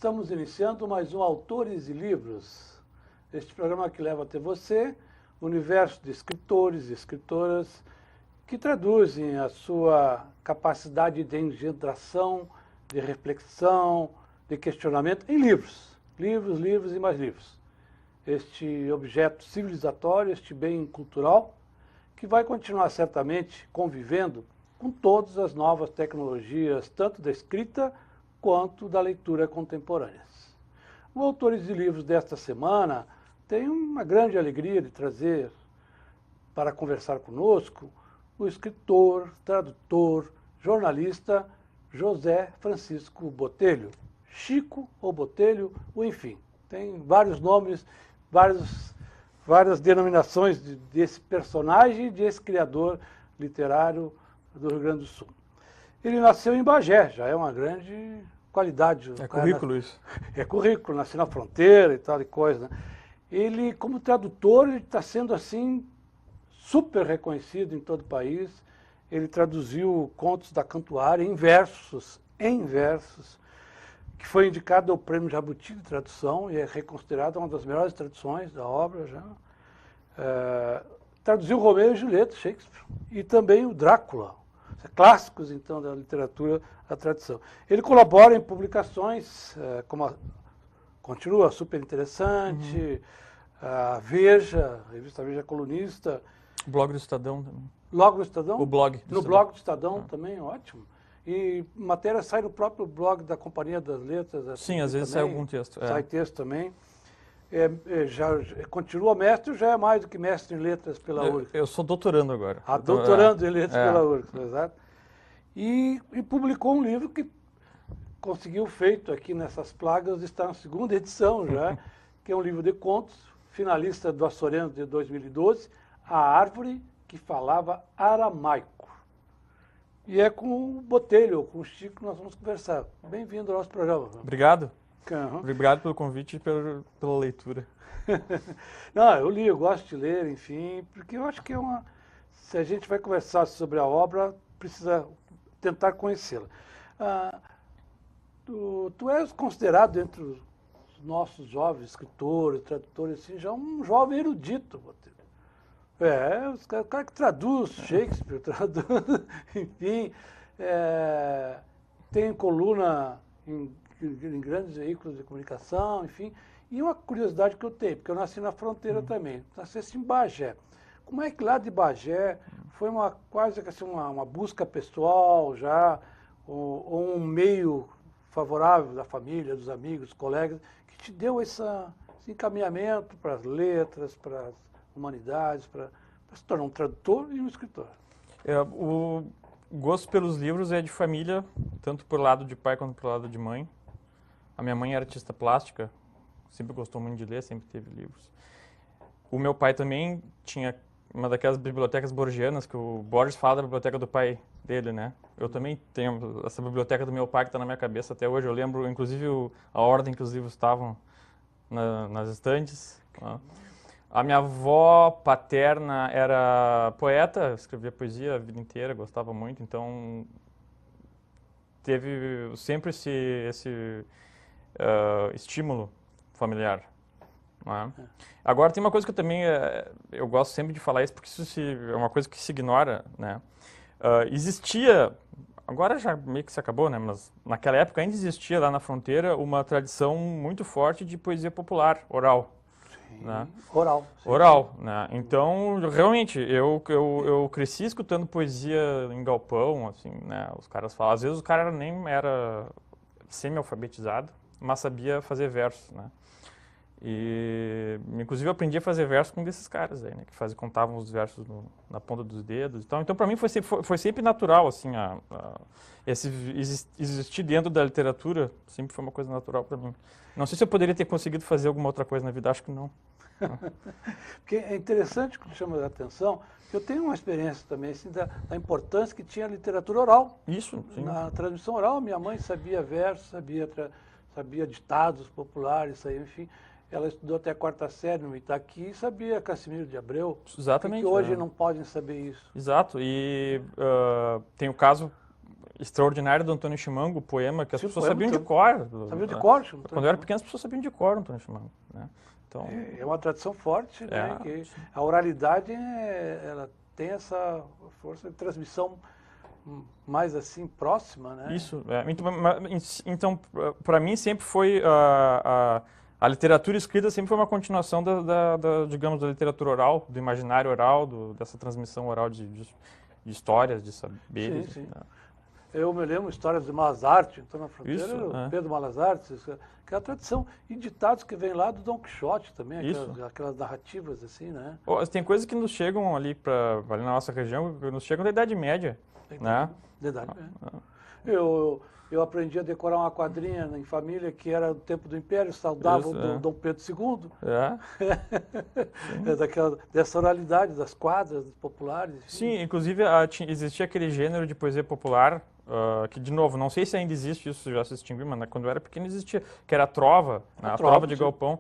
estamos iniciando mais um Autores e Livros. Este programa que leva até você o universo de escritores e escritoras que traduzem a sua capacidade de engendração, de reflexão, de questionamento em livros. Livros, livros e mais livros. Este objeto civilizatório, este bem cultural, que vai continuar certamente convivendo com todas as novas tecnologias, tanto da escrita quanto da leitura contemporâneas. O Autores de Livros desta semana tem uma grande alegria de trazer para conversar conosco o escritor, tradutor, jornalista José Francisco Botelho. Chico ou Botelho, ou enfim, tem vários nomes, várias denominações desse personagem, desse criador literário do Rio Grande do Sul. Ele nasceu em Bagé, já é uma grande qualidade. É currículo isso. É currículo, nasceu na fronteira e tal e coisa, né? Ele, como tradutor, ele está sendo assim super reconhecido em todo o país. Ele traduziu contos da Cantuária em versos, que foi indicado ao Prêmio Jabuti de Tradução e é reconsiderada uma das melhores traduções da obra já. Traduziu Romeu e Julieta, Shakespeare, e também o Drácula. Clássicos, então, da literatura da tradição. Ele colabora em publicações, continua super interessante, a Veja, a revista Veja Colunista. O blog do Estadão também. Blog do Estadão? O blog do No Estadão. blog do Estadão também, ótimo. E matéria sai no próprio blog da Companhia das Letras. Assim, Sim, às vezes sai algum texto. Sai texto também. Já continua mestre, já é mais do que mestre em letras pela URGS. Eu sou doutorando agora. Doutorando em letras pela URGS, exato. E publicou um livro que conseguiu feito aqui nessas plagas, está na segunda edição já, que é um livro de contos, finalista do Açoriano de 2012, A Árvore que Falava Aramaico. E é com o Botelho, com o Chico, que nós vamos conversar. Bem-vindo ao nosso programa. Obrigado. Uhum. Obrigado pelo convite e pela leitura. Não, eu li, eu gosto de ler, enfim, porque eu acho que se a gente vai conversar sobre a obra, precisa tentar conhecê-la. Tu és considerado entre os nossos jovens escritores, tradutores, assim, já um jovem erudito, Botelho. O cara que traduz Shakespeare, enfim, tem coluna em grandes veículos de comunicação, enfim. E uma curiosidade que eu tenho, porque eu nasci na fronteira também, nasci em Bagé. Como é que lá de Bagé foi quase assim, uma busca pessoal já, ou um meio favorável da família, dos amigos, dos colegas, que te deu esse encaminhamento para as letras, para as humanidades, para se tornar um tradutor e um escritor? O gosto pelos livros é de família, tanto por lado de pai quanto por lado de mãe. A minha mãe era artista plástica, sempre gostou muito de ler, sempre teve livros. O meu pai também tinha uma daquelas bibliotecas borgianas, que o Borges fala da biblioteca do pai dele, né? Eu também tenho essa biblioteca do meu pai que está na minha cabeça até hoje. Eu lembro, inclusive, a ordem que os livros estavam nas estantes. A minha avó paterna era poeta, escrevia poesia a vida inteira, gostava muito, então teve sempre esse estímulo familiar. Né? Agora tem uma coisa que eu também eu gosto sempre de falar isso, porque isso é uma coisa que se ignora, né? Existia, agora já meio que se acabou, né? Mas naquela época ainda existia lá na fronteira uma tradição muito forte de poesia popular, oral. Sim, né? Oral. Sim. Oral, né? Então, realmente, eu cresci escutando poesia em galpão, assim, né? Os caras falam, às vezes o cara nem era semi-alfabetizado, mas sabia fazer versos, né? E, inclusive, eu aprendi a fazer versos com desses caras aí, né? Que contavam os versos na ponta dos dedos e tal. Então, para mim, foi sempre natural, assim, existir dentro da literatura sempre foi uma coisa natural para mim. Não sei se eu poderia ter conseguido fazer alguma outra coisa na vida, acho que não. Porque é interessante que chama a atenção, que eu tenho uma experiência também assim, da importância que tinha a literatura oral. Isso, sim. Na transmissão oral, minha mãe sabia versos, sabia ditados populares, enfim. Ela estudou até a 4ª série no Itaqui e sabia Cassimiro de Abreu. Exatamente. Que hoje não podem saber isso. Exato. E tem o caso extraordinário do Antônio Chimango, o poema que as Sim, pessoas poema sabiam de todo. cor. Sabia de cor, Quando eu era pequeno, as pessoas sabiam de cor o Antônio Chimango, né? Então, É uma tradição forte, né? É, Que sim. a oralidade, ela tem essa força de transmissão mais assim próxima, né? isso. Então, para mim sempre foi a literatura escrita sempre foi uma continuação digamos, da literatura oral, do imaginário oral, dessa transmissão oral de histórias, de saberes. Sim, sim. Né? Eu me lembro histórias de Malas Artes, então na fronteira, Isso, o Pedro Malas Artes, que é a tradição, e ditados que vem lá do Dom Quixote também, Isso. aquelas narrativas assim, né? Tem coisas que nos chegam ali na nossa região, que nos chegam da Idade Média, né? Verdade mesmo. Eu aprendi a decorar uma quadrinha em família que era do tempo do Império, saudável do Dom Pedro II. Dessa oralidade, das quadras dos populares. Enfim. Sim, inclusive existia aquele gênero de poesia popular, que, de novo, não sei se ainda existe isso, já se extinguiu, mas quando eu era pequeno existia, que era a trova, né? A trova de galpão,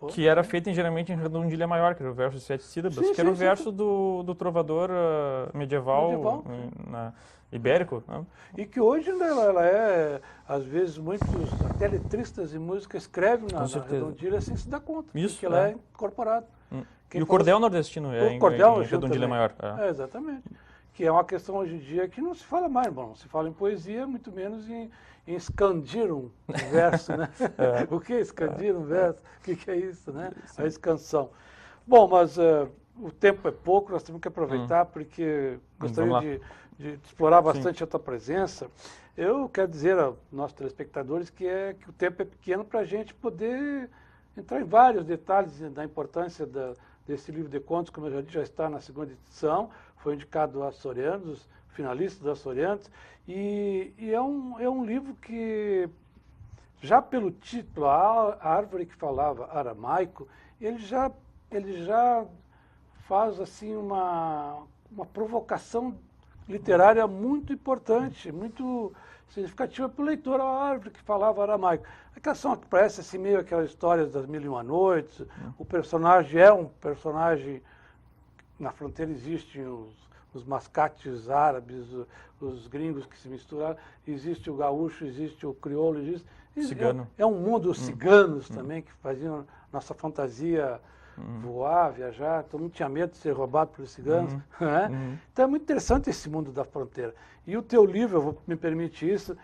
que era feita geralmente em redondilha maior, que era o verso de 7 sílabas, que era o verso do trovador medieval. Ibérico. Né? E que hoje ela é, às vezes, muitos até letristas de música escrevem na redondilha sem se dar conta, que ela é incorporada. E o cordel nordestino em redondilha maior. Exatamente. Que é uma questão hoje em dia que não se fala mais, não se fala em poesia, muito menos em escandir um verso, né? O que é escandir um verso? O que é isso, né? A escansão. Bom, mas o tempo é pouco, nós temos que aproveitar, porque gostaria de explorar bastante a tua presença. Eu quero dizer aos nossos telespectadores que o tempo é pequeno para a gente poder entrar em vários detalhes da importância desse livro de contos, como eu já disse, já está na segunda edição, foi indicado aos açorianos, finalistas dos açorianos, e é um livro que, já pelo título, a árvore que falava aramaico, ele já faz assim uma provocação literária muito importante, muito significativa para o leitor, a árvore que falava aramaico. Aquela são que parece assim meio aquelas histórias das Mil e Uma Noites, o personagem é um personagem, na fronteira existem os mascates árabes, os gringos que se misturaram, existe o gaúcho, existe o crioulo, existe cigano. É um mundo, os ciganos também, que faziam nossa fantasia voar, viajar, todo mundo tinha medo de ser roubado pelos ciganos. Né? Então é muito interessante esse mundo da fronteira. E o teu livro, me permite isso,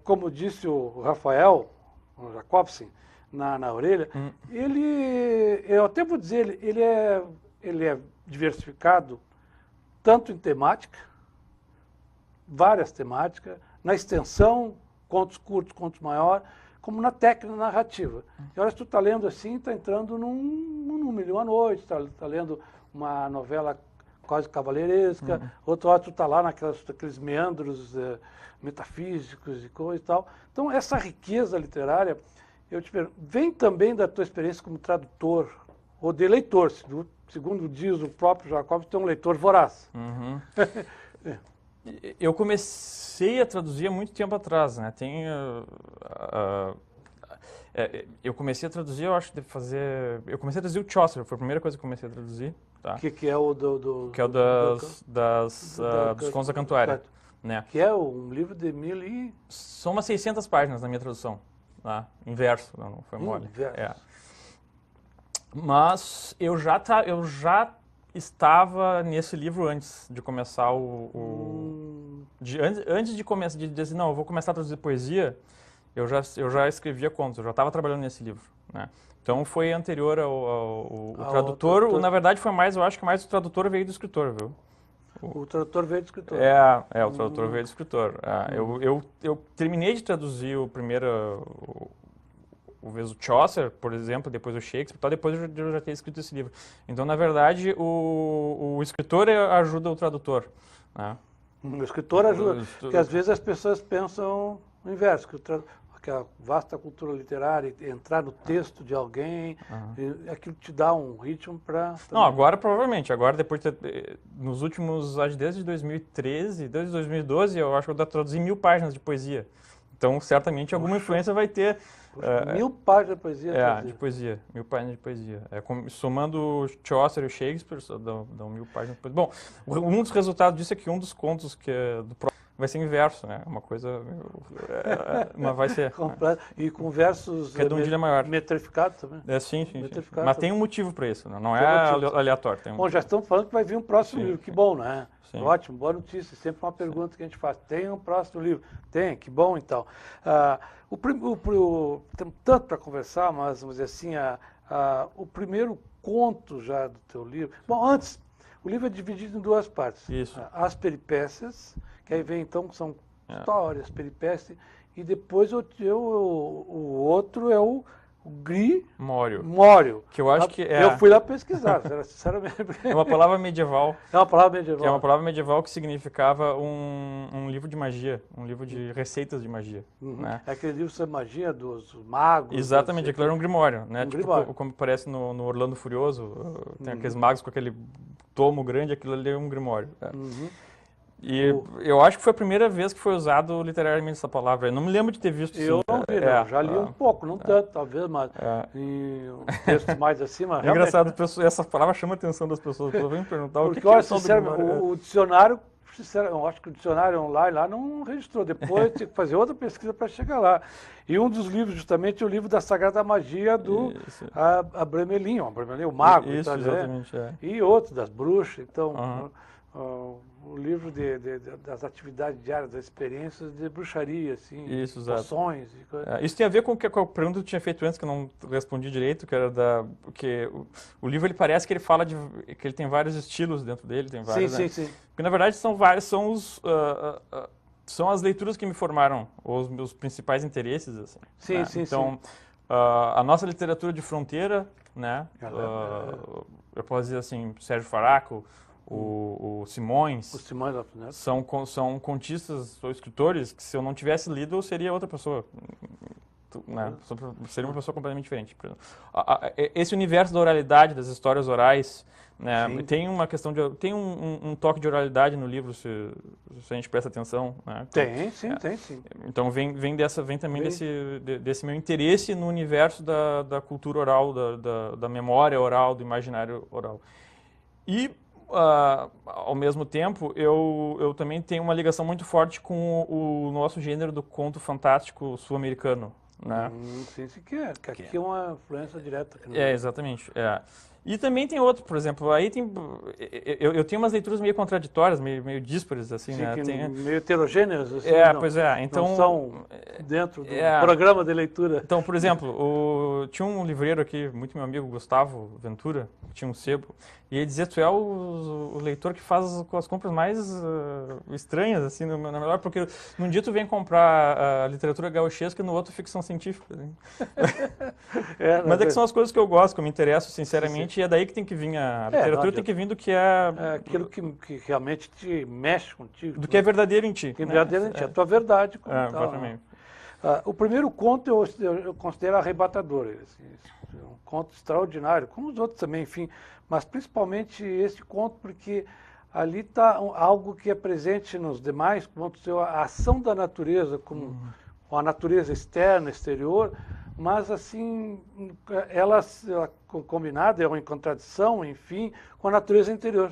como disse o Rafael, o Jacobsen, na orelha, eu até vou dizer, ele é diversificado tanto em temática, várias temáticas, na extensão, contos curtos, contos maiores, como na técnica narrativa. E olha, se tu está lendo assim, está entrando num Mil e Uma Noites, está lendo uma novela quase cavalheiresca, outra hora tu está lá naqueles meandros metafísicos e coisa e tal. Então, essa riqueza literária, eu te pergunto, vem também da tua experiência como tradutor, ou de leitor, segundo diz o próprio Jacob, tu é um leitor voraz. Eu comecei a traduzir há muito tempo atrás, né? Eu comecei a traduzir, eu acho, eu comecei a traduzir o Chaucer, foi a primeira coisa que eu comecei a traduzir. Tá? Que é o que é o dos Contos da Cantuária. Né? Que é um livro de São umas 600 páginas na minha tradução, tá? Em verso, não foi mole. Mas eu já estava nesse livro antes de começar antes de começar, de dizer assim, não, eu vou começar a traduzir poesia, eu já escrevia contos, eu já estava trabalhando nesse livro, né? Então foi anterior ao tradutor, na verdade foi mais, eu acho que mais o tradutor veio do escritor, viu? O tradutor veio do escritor. O tradutor veio do escritor. Eu terminei de traduzir o Chaucer, por exemplo, depois o Shakespeare, depois eu já ter escrito esse livro. Então, na verdade, o escritor ajuda o tradutor. Né? O escritor ajuda, porque às vezes as pessoas pensam o inverso, que a vasta cultura literária, entrar no texto de alguém, aquilo te dá um ritmo para... Não, agora provavelmente, depois, nos últimos, desde 2013, desde 2012, eu acho que eu traduzi 1000 páginas de poesia. Então, certamente, alguma influência vai ter. 1000 páginas de poesia? De poesia, 1000 páginas de poesia. Somando o Chaucer e o Shakespeare, dão 1000 páginas de poesia. Bom, um dos resultados disso é que um dos contos vai ser inverso, né? Uma coisa... mas vai ser... E com versos redondilha maior. metrificados também. Sim. Mas tem um motivo para isso, né? Não é aleatório. Tem um bom, já estamos falando que vai vir um próximo livro. Que bom, né? Sim. Ótimo, boa notícia. Sempre uma pergunta que a gente faz. Tem um próximo livro? Tem, que bom então. Temos tanto para conversar, mas vamos dizer assim, o primeiro conto já do teu livro... Bom, antes, o livro é dividido em duas partes. Isso. As peripécias, que aí vem então, que são histórias, peripécias, e depois o outro é o Grimório. Que eu acho que é... Eu fui lá pesquisar, sinceramente. É uma palavra medieval. É uma palavra medieval. Que é uma palavra medieval que significava um livro de magia, um livro de receitas de magia. Né? É aquele livro sobre magia dos magos. Exatamente, aquilo era um grimório, né? Grimório. Como aparece no Orlando Furioso, tem aqueles magos com aquele tomo grande, aquilo ali é um grimório. E eu acho que foi a primeira vez que foi usado literariamente essa palavra. Eu não me lembro de ter visto isso. Eu não vi, não. Já li um pouco, não tanto, talvez, mas em textos mais acima. É engraçado, essa palavra chama a atenção das pessoas. Eu venho perguntar porque, o que olha, é sinceramente, o dicionário, eu acho que o dicionário online lá não registrou. Depois tinha que fazer outra pesquisa para chegar lá. E um dos livros, justamente, é o livro da Sagrada Magia do Abramelin, o mago. Isso, exatamente. E outros, das bruxas. Então, o livro das atividades diárias, das experiências de bruxaria, assim, poções e coisas. Isso tem a ver com a pergunta que eu tinha feito antes, que eu não respondi direito, que era porque o livro ele parece que ele fala que ele tem vários estilos dentro dele, tem vários. Sim. Porque na verdade são as leituras que me formaram, os meus principais interesses, assim. Sim. Então, a nossa literatura de fronteira, né? Eu posso dizer assim, Sérgio Faraco, o Simões, são contistas ou escritores que, se eu não tivesse lido, eu seria outra pessoa. Né? Seria uma pessoa completamente diferente. Esse universo da oralidade, das histórias orais, né? Tem uma questão tem um toque de oralidade no livro, se a gente presta atenção. Né? Então, tem sim. Então vem também desse meu interesse no universo da cultura oral, da memória oral, do imaginário oral. E ao mesmo tempo, eu também tenho uma ligação muito forte com o nosso gênero do conto fantástico sul-americano. Né? Sim, que aqui é uma influência direta. Exatamente. E também tem outro, por exemplo, aí tem... Eu tenho umas leituras meio contraditórias, meio díspares, assim, sim, né? Meio heterogêneas, assim. Pois é. Então, não são dentro do programa de leitura. Então, por exemplo, tinha um livreiro aqui, muito meu amigo, Gustavo Ventura, que tinha um sebo, e ele dizia que tu é o leitor que faz as compras mais estranhas, assim, na melhor, porque num dia tu vem comprar a literatura gauchesca e no outro ficção científica. Assim. Mas que são as coisas que eu gosto, que eu me interesso, sinceramente, e é daí que tem que vir a literatura, tem que vir do que aquilo que realmente te mexe contigo. Do que é verdadeiro em ti. Que é verdadeiro em ti, a tua verdade. Exatamente. O primeiro conto eu considero arrebatador. Assim, um conto extraordinário, como os outros também, enfim. Mas principalmente esse conto, porque ali está algo que é presente nos demais contos, a ação da natureza, como a natureza externa, exterior, mas assim, ela combinada, é uma contradição, enfim, com a natureza interior.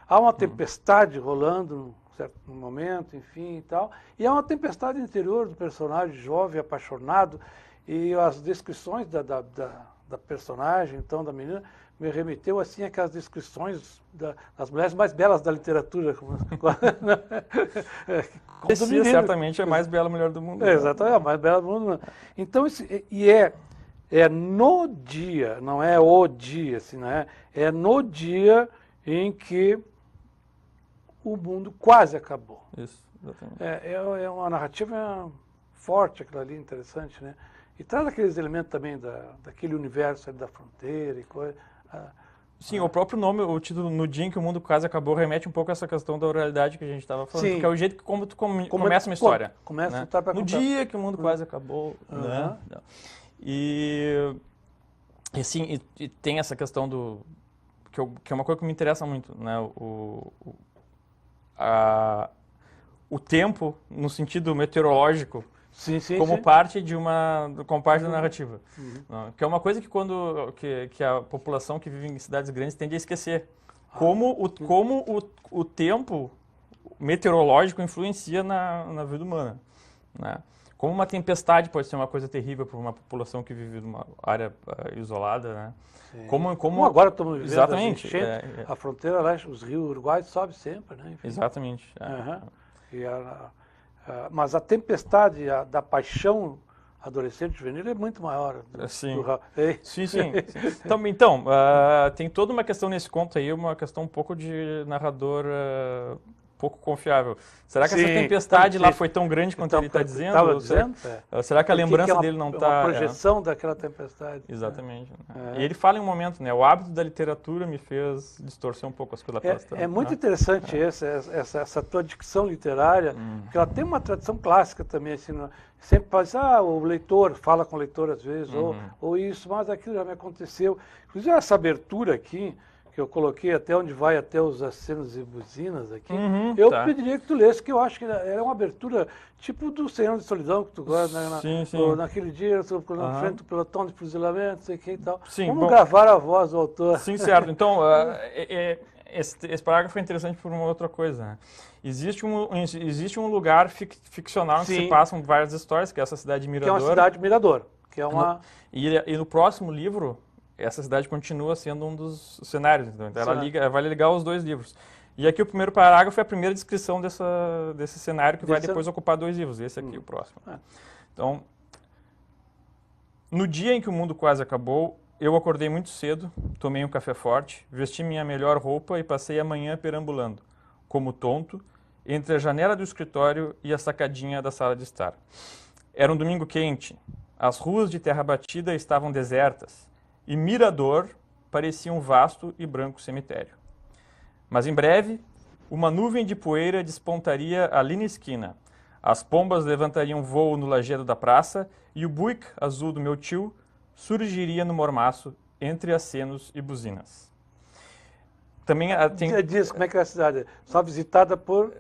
Há uma tempestade rolando num certo momento, enfim, e tal, e há uma tempestade interior do personagem jovem, apaixonado, e as descrições da personagem, então, da menina, me remeteu, assim, àquelas descrições das mulheres mais belas da literatura. Certamente é a mais bela mulher do mundo. Exatamente, a mais bela do mundo. Então, é no dia, não é o dia, assim, né? É no dia em que o mundo quase acabou. Isso, exatamente. É uma narrativa forte, aquilo ali, interessante, né? E traz aqueles elementos também daquele universo ali da fronteira e coisa. Sim, o próprio nome, o título No Dia em que o Mundo Quase Acabou, remete um pouco a essa questão da oralidade que a gente estava falando. Sim. Porque é o jeito que como tu começa uma história. Começa né? a No dia que o mundo quase acabou. Né? E assim, e tem essa questão que é uma coisa que me interessa muito, né? O tempo, no sentido meteorológico, como parte como parte da narrativa. Que é uma coisa que que a população que vive em cidades grandes tende a esquecer. Como o tempo, meteorológico influencia na vida humana, né? Como uma tempestade pode ser uma coisa terrível para uma população que vive numa área isolada, né? Como agora estamos vivendo exatamente, a fronteira lá, os rios Uruguai sobem sempre, né? Enfim. Exatamente. Mas a tempestade da paixão adolescente juvenil é muito maior. Sim. Sim. Então, tem toda uma questão nesse conto aí, uma questão um pouco de narrador pouco confiável. Será que essa tempestade lá foi tão grande quanto ele está dizendo? Será que a lembrança dele não está... É uma projeção daquela tempestade. Exatamente. E ele fala em um momento, né? O hábito da literatura me fez distorcer um pouco as coisas. É muito interessante essa tua dicção literária, porque ela tem uma tradição clássica também, assim, sempre faz, o leitor fala com o leitor às vezes, ou isso, mas aquilo já me aconteceu. Inclusive essa abertura aqui, que eu coloquei até onde vai até os acenos e buzinas aqui, eu pediria que tu lesse, que eu acho que era uma abertura tipo do 100 anos de solidão que tu gosta, naquele dia, na frente do pelotão de fuzilamento, não sei o que e tal. Vamos gravar a voz do autor. Sim, certo. Então, esse parágrafo é interessante por uma outra coisa, né? Existe um lugar ficcional onde se passam várias histórias, que é essa cidade de Mirador. Que é uma cidade de Mirador. Que é uma... E no próximo livro, essa cidade continua sendo um dos cenários. Então ela vai ligar os dois livros. E aqui o primeiro parágrafo é a primeira descrição desse cenário que vai depois ocupar 2 livros. Esse aqui, o próximo. Então, no dia em que o mundo quase acabou, eu acordei muito cedo, tomei um café forte, vesti minha melhor roupa e passei a manhã perambulando, como tonto, entre a janela do escritório e a sacadinha da sala de estar. Era um domingo quente. As ruas de terra batida estavam desertas. E Mirador parecia um vasto e branco cemitério. Mas em breve, uma nuvem de poeira despontaria ali na esquina. As pombas levantariam voo no lajedo da praça e o Buick azul do meu tio surgiria no mormaço entre acenos e buzinas. Também Diz como é que é a cidade? Só visitada por...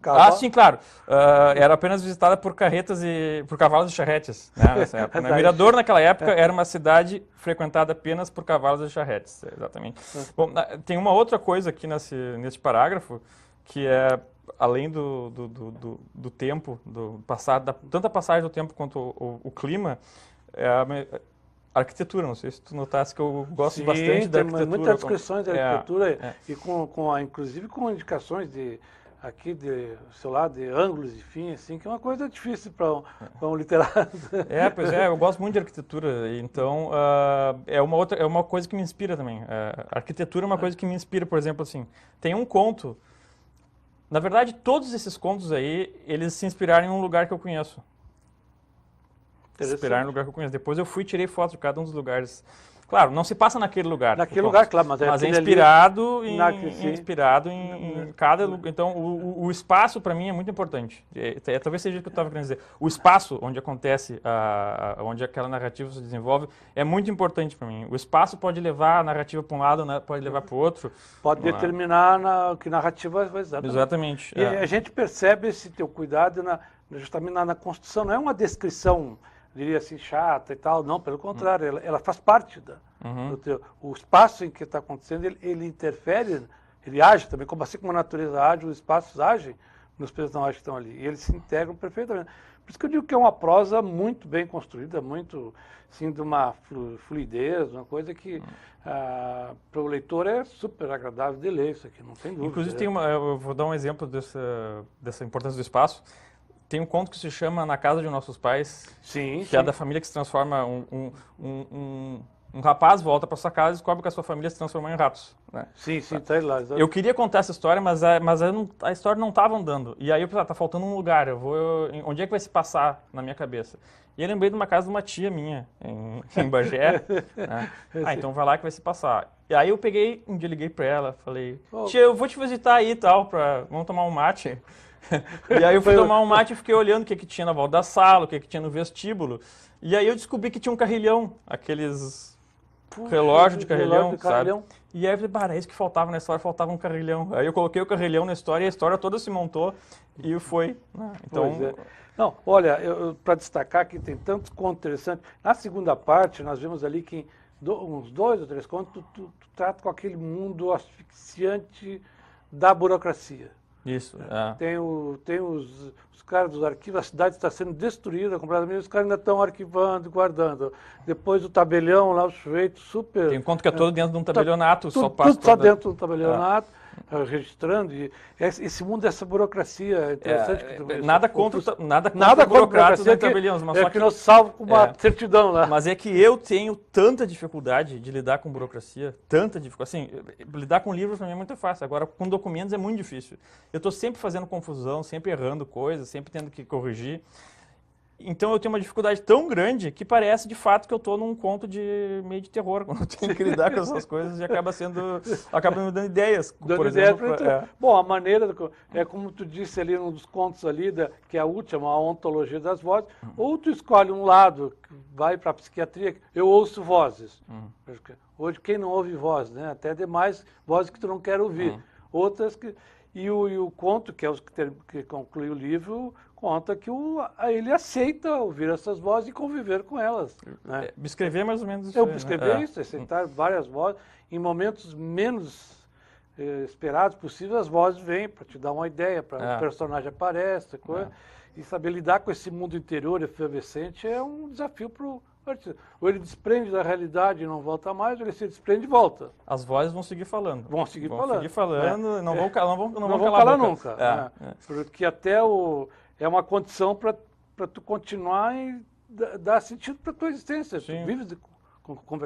cavalos? Sim, claro. Era apenas visitada por carretas e por cavalos e charretes, né, nessa época. Mirador, naquela época, era uma cidade frequentada apenas por cavalos e charretes, exatamente. Bom, tem uma outra coisa aqui nesse parágrafo, que é, além do tempo, tanto a passagem do tempo quanto o clima, é a arquitetura. Não sei se tu notasse que eu gosto bastante da arquitetura. Muitas descrições da arquitetura, e inclusive com indicações de ângulos e fins, assim, que é uma coisa difícil para um literato. Pois é, eu gosto muito de arquitetura, então é uma coisa que me inspira também. A arquitetura é uma coisa que me inspira, por exemplo, assim, tem um conto, na verdade, todos esses contos aí, eles se inspiraram em um lugar que eu conheço. Depois eu fui e tirei fotos de cada um dos lugares. Claro, não se passa naquele lugar. Claro, mas é inspirado em cada lugar. Então, o espaço, para mim, é muito importante. Talvez seja o que eu estava querendo dizer. O espaço onde acontece, onde aquela narrativa se desenvolve, é muito importante para mim. O espaço pode levar a narrativa para um lado, né, pode levar para o outro. Pode determinar que narrativa vai usar. Exatamente. E a gente percebe esse teu cuidado justamente na construção. Não é uma descrição, diria assim, chata e tal. Não, pelo contrário, ela faz parte do teu... O espaço em que está acontecendo, ele interfere, ele age também, assim como a natureza age, os espaços agem nos personagens que estão ali. E eles se integram perfeitamente. Por isso que eu digo que é uma prosa muito bem construída, muito, assim, de uma fluidez, uma coisa que para o leitor é super agradável de ler isso aqui, não tem dúvida. Inclusive, eu vou dar um exemplo dessa importância do espaço. Tem um conto que se chama Na Casa de Nossos Pais, que é da família que se transforma... Um rapaz volta para sua casa e descobre que a sua família se transformou em ratos. Né? Sim, tá lá. Exatamente. Eu queria contar essa história, mas a história não estava andando. E aí eu pensei, tá faltando um lugar, onde é que vai se passar na minha cabeça? E eu lembrei de uma casa de uma tia minha, em Bagé. Né? Então vai lá que vai se passar. E aí eu peguei, um dia liguei para ela, falei, tia, eu vou te visitar aí e tal, vamos tomar um mate. E aí eu fui tomar um mate e fiquei olhando o que tinha na volta da sala, o que tinha no vestíbulo. E aí eu descobri que tinha um carrilhão, aqueles relógios de carrilhão, sabe? E aí eu falei, é isso que faltava na história, faltava um carrilhão. Aí eu coloquei o carrilhão na história e a história toda se montou e foi. Né? Então... Não, olha, para destacar que tem tantos contos interessantes. Na segunda parte, nós vimos ali que uns 2 ou 3 contos, tu trata com aquele mundo asfixiante da burocracia. Isso. Tem os caras dos arquivos, a cidade está sendo destruída completamente, os caras ainda estão arquivando, guardando. Depois o tabelião lá, o sujeito super... Tem um conto que é todo dentro de um tabelionato, tudo, só passa tudo está dentro do tabelionato, registrando. E esse mundo dessa burocracia é interessante. Nada contra burocratas do tabelião, mas só que nós salvo com uma certidão lá. Mas é que eu tenho tanta dificuldade de lidar com burocracia, tanta dificuldade. Assim, lidar com livros para mim é muito fácil, agora com documentos é muito difícil. Eu estou sempre fazendo confusão, sempre errando coisas, sempre tendo que corrigir. Então eu tenho uma dificuldade tão grande que parece de fato que eu estou num conto de meio de terror, quando eu tenho que lidar com essas coisas e acaba me dando ideias. Por exemplo, Bom, a maneira, como tu disse ali num dos contos ali, que é a última, a ontologia das vozes, ou tu escolhe um lado, que vai para a psiquiatria, eu ouço vozes. Hoje quem não ouve voz, né? Até demais vozes que tu não quer ouvir. Outras que... E o conto, que é os que conclui o livro, conta que ele aceita ouvir essas vozes e conviver com elas. Né? Escrever mais ou menos isso. Escrever isso, aceitar várias vozes. Em momentos menos esperados possíveis, as vozes vêm para te dar uma ideia, para o personagem aparece, coisa. E saber lidar com esse mundo interior efervescente é um desafio para o artista. Ou ele desprende da realidade e não volta mais, ou ele se desprende e volta. As vozes vão seguir falando. Vão seguir falando. Não vão calar nunca. Porque até é uma condição para tu continuar e dar sentido para a tua existência. Sim. Tu vives com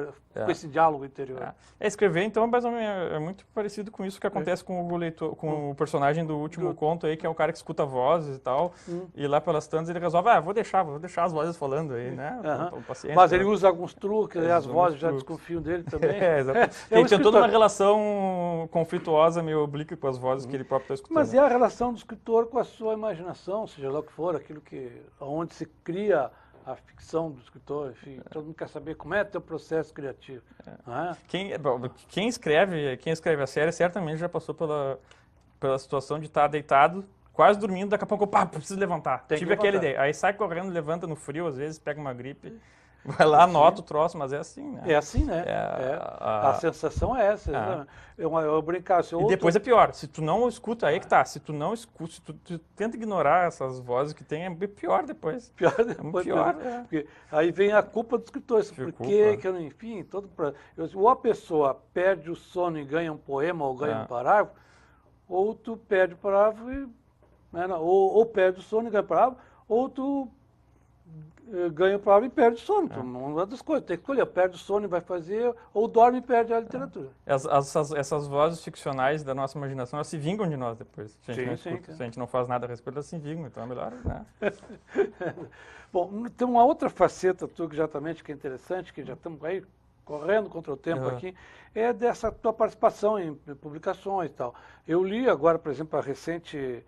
esse diálogo interior. Escrever, então, é muito parecido com isso que acontece com o leitor, com o personagem do último conto aí, que é o cara que escuta vozes e tal, e lá pelas tantas ele resolve, vou deixar as vozes falando aí, né? Paciência, mas ele usa alguns truques, as vozes já desconfiam dele também. Exatamente. Ele tem toda uma relação conflituosa, meio oblíqua com as vozes que ele próprio está escutando. Mas é a relação do escritor com a sua imaginação, seja lá o que for, aquilo onde se cria a ficção do escritor, enfim, todo mundo quer saber como é o teu processo criativo. Quem escreve a série certamente já passou pela situação de estar deitado, quase dormindo, daqui a pouco, preciso levantar. Tive aquela ideia. Aí sai correndo, levanta no frio, às vezes pega uma gripe, vai lá, anota o troço, mas é assim, né? É assim, né? A sensação é essa. Eu brincar. E depois é pior. Se tu não escuta, aí que tá. Se tu não escuta, se tu tenta ignorar essas vozes que tem, é pior depois. Pior depois. Porque aí vem a culpa do escritor. Por que eu não, enfim, ou a pessoa perde o sono e ganha um poema ou ganha um parágrafo, ou tu perde o parágrafo e... Ou perde o sono e ganha o parágrafo, ou tu ganha o parágrafo e perde o sono. Uma das coisas, tem que escolher, perde o sono e vai fazer, ou dorme e perde a literatura. Essas vozes ficcionais da nossa imaginação, elas se vingam de nós depois. Se a gente não faz nada a respeito, elas se vingam, então é melhor, né? Bom, tem uma outra faceta tua que que é interessante, que já estamos aí correndo contra o tempo aqui, é dessa tua participação em publicações e tal. Eu li agora, por exemplo, a recente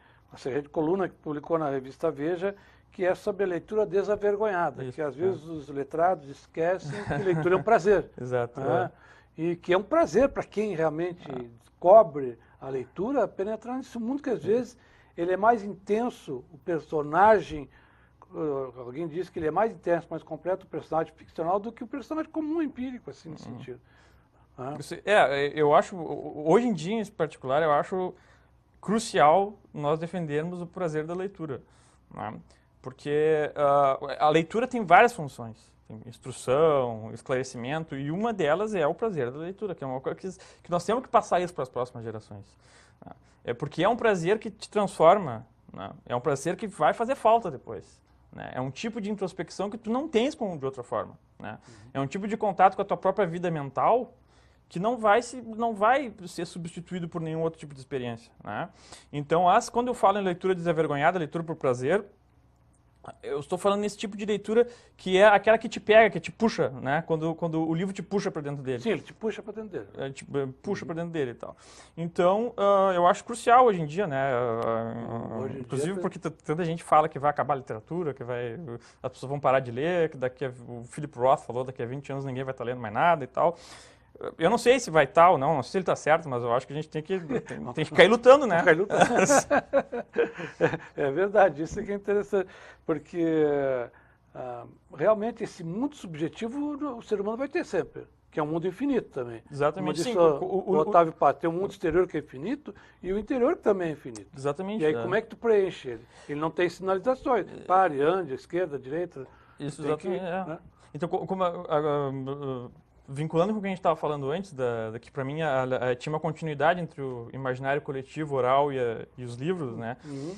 coluna que publicou na revista Veja, que é sobre a leitura desavergonhada, que às vezes os letrados esquecem que leitura é um prazer. Exato. E que é um prazer para quem realmente descobre a leitura, penetrar nesse mundo que às vezes ele é mais intenso, o personagem, alguém disse que ele é mais intenso, mais completo o personagem ficcional do que o personagem comum, empírico, assim, nesse sentido. Eu acho, hoje em dia em particular, eu acho crucial nós defendermos o prazer da leitura, né? Porque a leitura tem várias funções, tem instrução, esclarecimento, e uma delas é o prazer da leitura, que é uma coisa que nós temos que passar isso para as próximas gerações. Né? É porque é um prazer que te transforma, né? É um prazer que vai fazer falta depois. Né? É um tipo de introspecção que tu não tens de outra forma. Né? É um tipo de contato com a tua própria vida mental que não vai ser substituído por nenhum outro tipo de experiência. Né? Então, quando eu falo em leitura desavergonhada, leitura por prazer, eu estou falando nesse tipo de leitura que é aquela que te pega, que te puxa, né? Quando o livro te puxa para dentro dele. Sim, ele te puxa para dentro dele. Puxa para dentro dele e tal. Então, eu acho crucial hoje em dia, né? Inclusive porque tanta gente fala que vai acabar a literatura, que as pessoas vão parar de ler, que o Philip Roth falou daqui a 20 anos ninguém vai estar lendo mais nada e tal. Eu não sei se vai estar ou não sei se ele está certo, mas eu acho que a gente tem que cair lutando, né? Cair lutando. É verdade, isso é que é interessante, porque realmente esse mundo subjetivo o ser humano vai ter sempre. que é um mundo infinito também. Exatamente, Como disse sim. o Otávio Paz, tem um mundo exterior que é infinito e o interior que também é infinito. Exatamente. E aí como é que tu preenche ele? Ele não tem sinalizações. Pare, ande, esquerda, direita. Isso, Tem que, exatamente. né? Então, vinculando com o que a gente estava falando antes, que para mim tinha uma continuidade entre o imaginário coletivo, oral e os livros, né? Uhum.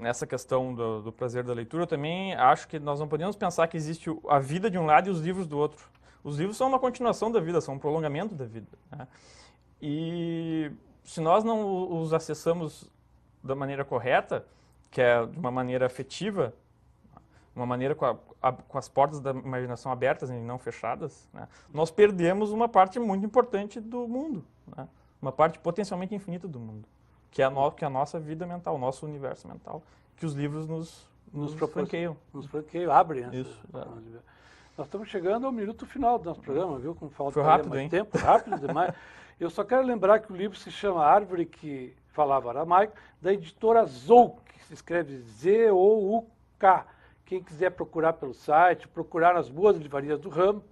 Nessa questão do prazer da leitura, eu também acho que nós não podemos pensar que existe a vida de um lado e os livros do outro. Os livros são uma continuação da vida, são um prolongamento da vida, né? E se nós não os acessamos da maneira correta, que é de uma maneira afetiva, uma maneira com as portas da imaginação abertas e não fechadas, né, nós perdemos uma parte muito importante do mundo, né? Uma parte potencialmente infinita do mundo, que é a nossa vida mental, o nosso universo mental, que os livros nos franqueiam. Nos franqueiam, abrem. Isso. Nós estamos chegando ao minuto final do nosso programa, viu? Como falta mais tempo, rápido demais. Eu só quero lembrar que o livro se chama Árvore que Falava Aramaico, da editora Zouk, que se escreve Z-O-U-K. Quem quiser procurar pelo site, procurar nas boas livrarias do ramo.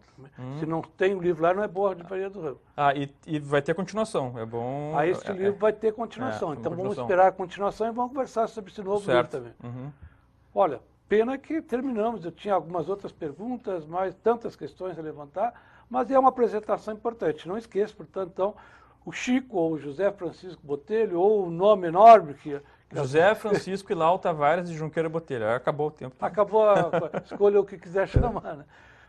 Se não tem o livro lá, não é boa a livraria do ramo. E vai ter continuação, é bom... Aí esse livro vai ter continuação. Então vamos esperar a continuação e vamos conversar sobre esse novo livro também. Olha, pena que terminamos. Eu tinha algumas outras perguntas, mas tantas questões a levantar, mas é uma apresentação importante. Não esqueça, portanto, então, o Chico, ou o José Francisco Botelho, ou o nome enorme que José Francisco Ilau Tavares de Junqueira Botelho. Acabou o tempo. Acabou, escolha o que quiser chamar, né?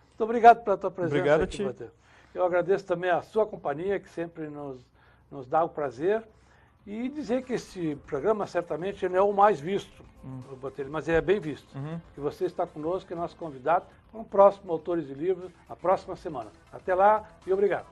Muito obrigado pela tua presença. Obrigado aqui, a ti. Botelho. Eu agradeço também a sua companhia, que sempre nos dá o prazer. E dizer que esse programa, certamente, não é o mais visto, Botelho, mas é bem visto. Que você está conosco, que é nosso convidado, para o próximo Autores e Livros, na próxima semana. Até lá e obrigado.